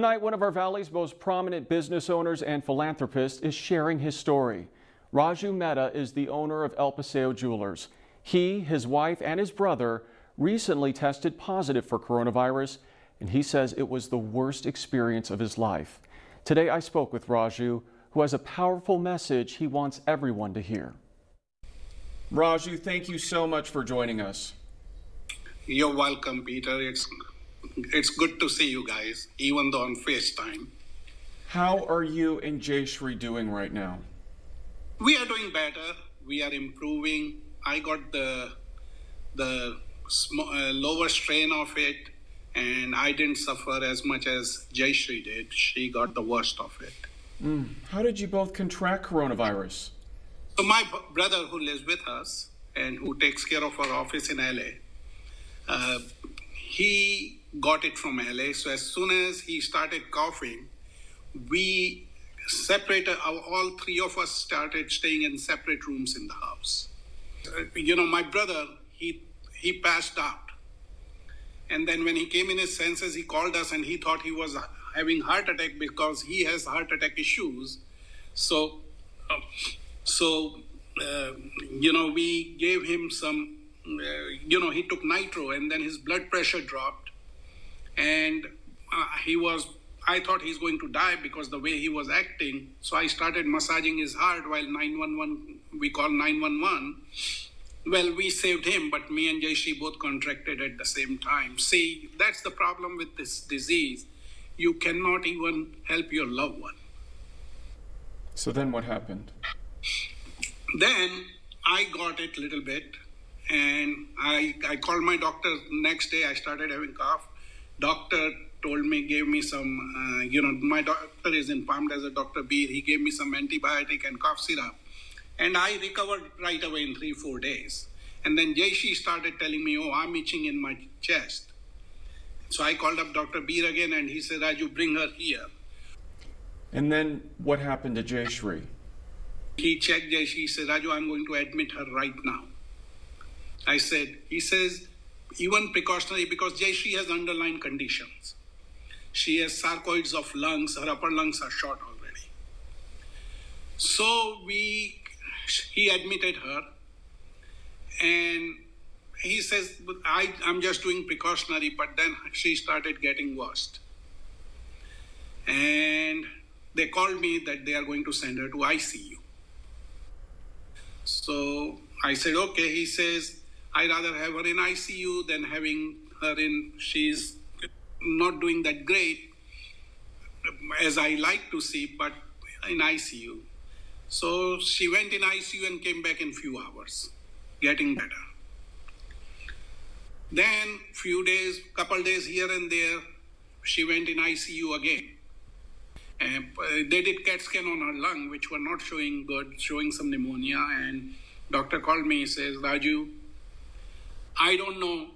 Tonight, one of our Valley's most prominent business owners and philanthropists is sharing his story. Raju Mehta is the owner of El Paseo Jewelers. He, his wife, and his brother recently tested positive for coronavirus, and he says it was the worst experience of his life. Today, I spoke with Raju, who has a powerful message he wants everyone to hear. Raju, thank you so much for joining us. You're welcome, Peter. It's good to see you guys, even though on FaceTime. How are you and Jayshree doing right now? We are doing better. We are improving. I got the lower strain of it, and I didn't suffer as much as Jayshree did. She got the worst of it. How did you both contract coronavirus? So my brother, who lives with us and who takes care of our office in LA, he got it from LA. So as soon as he started coughing, we separated, all three of us started staying in separate rooms in the house. My brother, he passed out. And then when he came in his senses, he called us and he thought he was having heart attack because he has heart attack issues. So we gave him some, he took nitro and then his blood pressure dropped. And I thought he's going to die because the way he was acting. So I started massaging his heart while we called 911. Well, we saved him, but me and Jayshree both contracted at the same time. See, that's the problem with this disease. You cannot even help your loved one. So then what happened? Then I got it a little bit, and I called my doctor. Next day I started having cough. Doctor told me, gave me some, my doctor is in Palm Desert, Dr. Beer. He gave me some antibiotic and cough syrup. And I recovered right away in 3-4 days. And then Jayshree started telling me, I'm itching in my chest. So I called up Dr. Beer again and he said, Raju, bring her here. And then what happened to Jayshree? He checked Jayshree, he said, Raju, I'm going to admit her right now. He says, even precautionary, because Jayshree has underlying conditions. She has sarcoids of lungs, her upper lungs are short already. So he admitted her, and he says, I'm just doing precautionary, but then she started getting worse. And they called me that they are going to send her to ICU. So I said, okay. He says, I'd rather have her in ICU than having her she's not doing that great, as I like to see, but in ICU. So she went in ICU and came back in few hours, getting better. Then couple days here and there, she went in ICU again. And they did CAT scan on her lung, which were not showing good, showing some pneumonia. And doctor called me, says, Raju, I don't know.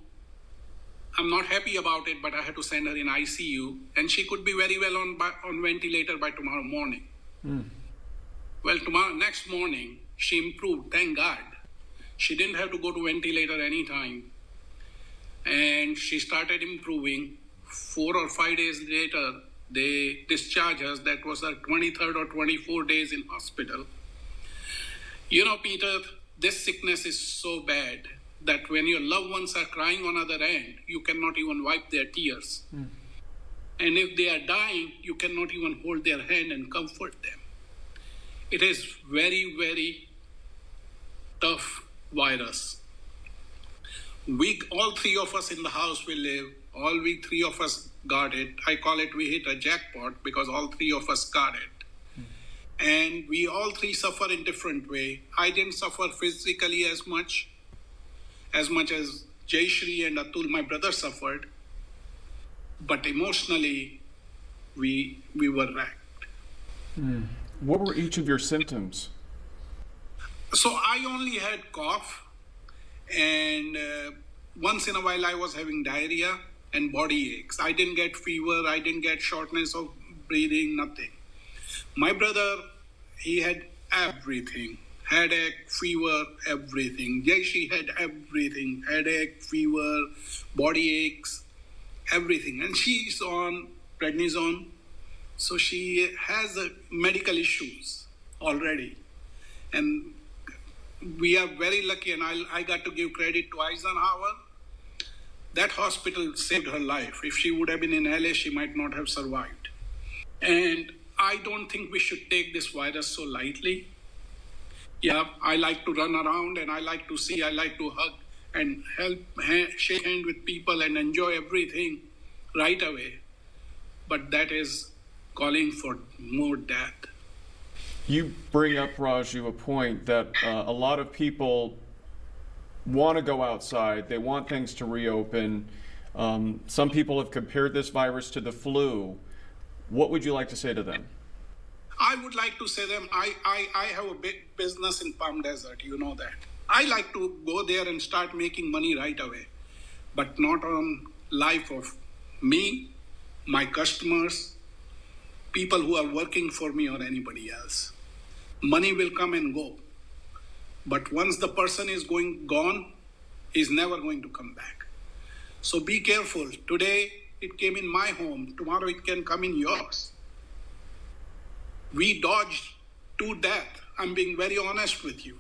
I'm not happy about it, but I had to send her in ICU, and she could be very well on ventilator by tomorrow morning. Well, next morning, she improved, thank God. She didn't have to go to ventilator anytime. And she started improving. 4 or 5 days later, they discharged us. That was her 23rd or 24 days in hospital. Peter, this sickness is so bad that when your loved ones are crying on the other end, you cannot even wipe their tears. And if they are dying, you cannot even hold their hand and comfort them. It is very, very tough virus. All three of us in the house will live. We three of us got it. I call it we hit a jackpot because all three of us got it. And we all three suffer in different way. I didn't suffer physically as much as Jayshree and Atul, my brother, suffered. But emotionally, we were wrecked. What were each of your symptoms? So I only had cough, and once in a while I was having diarrhea and body aches. I didn't get fever, I didn't get shortness of breathing, nothing. My brother, he had everything. Headache, fever, everything. Jayshree had everything. Headache, fever, body aches, everything. And she's on prednisone So she has medical issues already. And we are very lucky, and I got to give credit to Eisenhower. That hospital saved her life. If she would have been in LA, she might not have survived. And I don't think we should take this virus so lightly. Yeah, I like to run around and I like to hug and help, shake hands with people and enjoy everything right away. But that is calling for more death. You bring up, Raju, a point that a lot of people want to go outside. They want things to reopen. Some people have compared this virus to the flu. What would you like to say to them? I would like to say them, I have a big business in Palm Desert, you know that. I like to go there and start making money right away, but not on life of me, my customers, people who are working for me or anybody else. Money will come and go, but once the person is gone, he's never going to come back. So be careful. Today it came in my home, tomorrow it can come in yours. We dodged to death. I'm being very honest with you.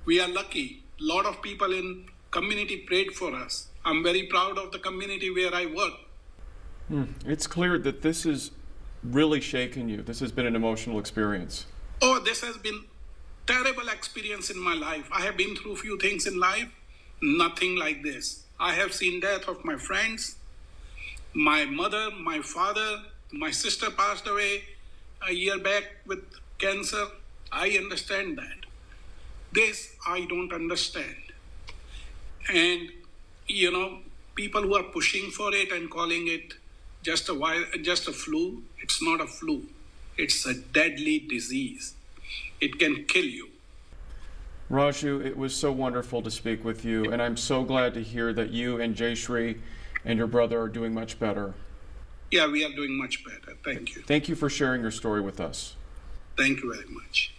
We are lucky. A lot of people in community prayed for us. I'm very proud of the community where I work. It's clear that this has really shaken you. This has been an emotional experience. Oh, this has been terrible experience in my life. I have been through few things in life, nothing like this. I have seen death of my friends, my mother, my father, my sister passed away a year back with cancer. I understand that. This I don't understand. And people who are pushing for it and calling it just a flu, it's not a flu. It's a deadly disease. It can kill you. Raju, it was so wonderful to speak with you, and I'm so glad to hear that you and Jayshree and your brother are doing much better. Yeah, we are doing much better. Thank you. Thank you for sharing your story with us. Thank you very much.